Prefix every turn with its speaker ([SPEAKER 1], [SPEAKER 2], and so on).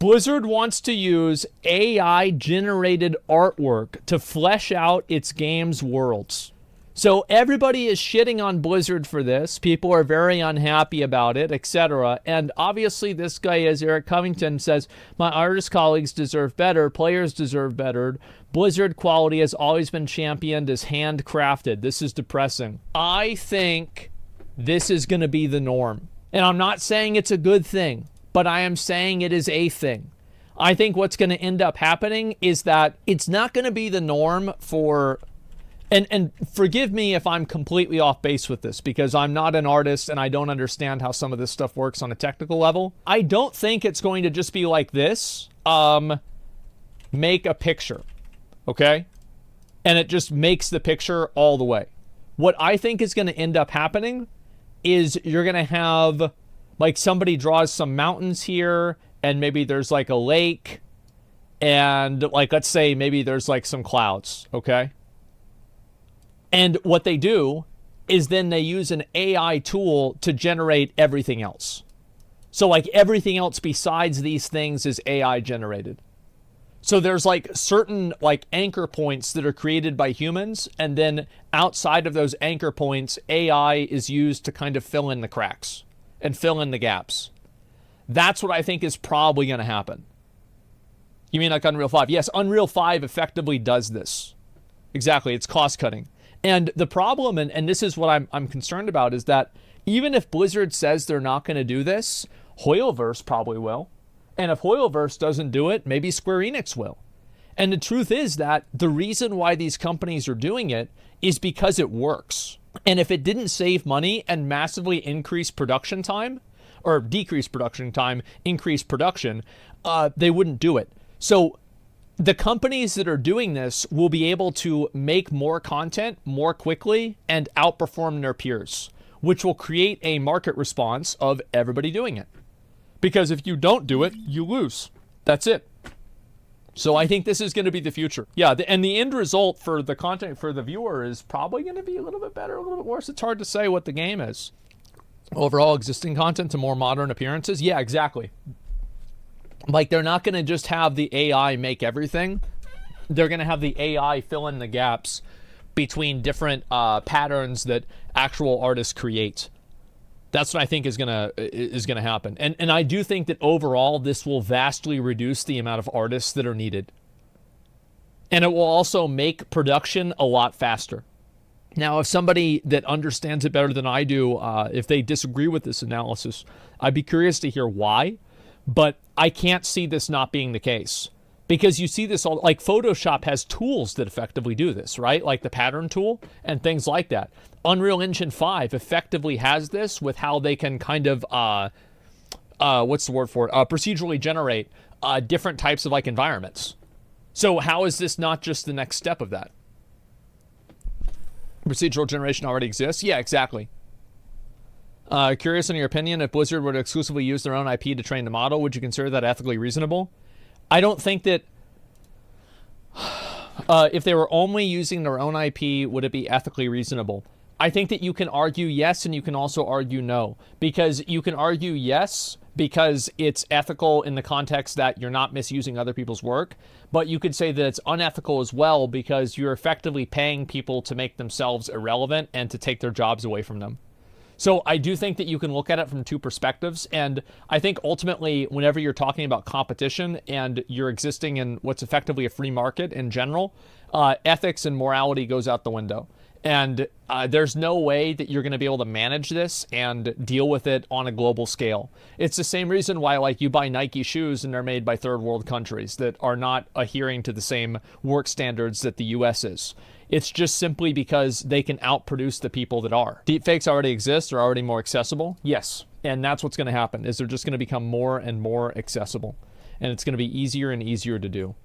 [SPEAKER 1] Blizzard wants to use AI-generated artwork to flesh out its game's worlds. So everybody is shitting on Blizzard for this. People are very unhappy about it, etc. And obviously this guy, as Eric Covington says, my artist colleagues deserve better, players deserve better. Blizzard quality has always been championed as handcrafted. This is depressing. I think this is going to be the norm. And I'm not saying it's a good thing, but I am saying it is a thing. I think what's going to end up happening is that it's not going to be the norm for, and forgive me if I'm completely off base with this, because I'm not an artist and I don't understand how some of this stuff works on a technical level. I don't think it's going to just be like this, make a picture, okay? And it just makes the picture all the way. What I think is going to end up happening is you're going to have, like, somebody draws some mountains here, and maybe there's like a lake, and like, let's say maybe there's like some clouds, okay? And what they do is then they use an AI tool to generate everything else. So like everything else besides these things is AI generated. So there's like certain like anchor points that are created by humans, and then outside of those anchor points, AI is used to kind of fill in the cracks and fill in the gaps. That's what I think is probably going to happen. You mean like Unreal 5? Yes, Unreal 5 effectively does this. Exactly, it's cost cutting. And the problem, and this is what I'm concerned about, is that even if Blizzard says they're not going to do this, Hoyoverse probably will. And if Hoyoverse doesn't do it, maybe Square Enix will. And the truth is that the reason why these companies are doing it is because it works. And if it didn't save money and massively increase production time, or decrease production time, increase production, they wouldn't do it. So the companies that are doing this will be able to make more content more quickly and outperform their peers, which will create a market response of everybody doing it. Because if you don't do it, you lose. That's it. So I think this is going to be the future. Yeah, and the end result for the content for the viewer is probably going to be a little bit better, a little bit worse. It's hard to say what the game is. Overall existing content to more modern appearances? Yeah, exactly. Like, they're not going to just have the AI make everything. They're going to have the AI fill in the gaps between different patterns that actual artists create. That's what I think is gonna happen. And I do think that overall this will vastly reduce the amount of artists that are needed. And it will also make production a lot faster. Now, if somebody that understands it better than I do, if they disagree with this analysis, I'd be curious to hear why. But I can't see this not being the case. Because you see this all, like Photoshop has tools that effectively do this, right? Like the pattern tool and things like that. Unreal Engine 5 effectively has this with how they can kind of, what's the word for it? Procedurally generate different types of like environments. So how is this not just the next step of that? Procedural generation already exists? Yeah, exactly. Curious on your opinion, if Blizzard were to exclusively use their own IP to train the model, would you consider that ethically reasonable? I don't think that if they were only using their own IP, would it be ethically reasonable? I think that you can argue yes, and you can also argue no. Because you can argue yes, because it's ethical in the context that you're not misusing other people's work. But you could say that it's unethical as well, because you're effectively paying people to make themselves irrelevant and to take their jobs away from them. So I do think that you can look at it from two perspectives. And I think ultimately, whenever you're talking about competition and you're existing in what's effectively a free market in general, ethics and morality goes out the window. And there's no way that you're going to be able to manage this and deal with it on a global scale. It's the same reason why, like, you buy Nike shoes and they're made by third world countries that are not adhering to the same work standards that the US is. It's just simply because they can outproduce the people that are. Deepfakes already exist. They're already more accessible. Yes. And that's what's going to happen, is they're just going to become more and more accessible. And it's going to be easier and easier to do.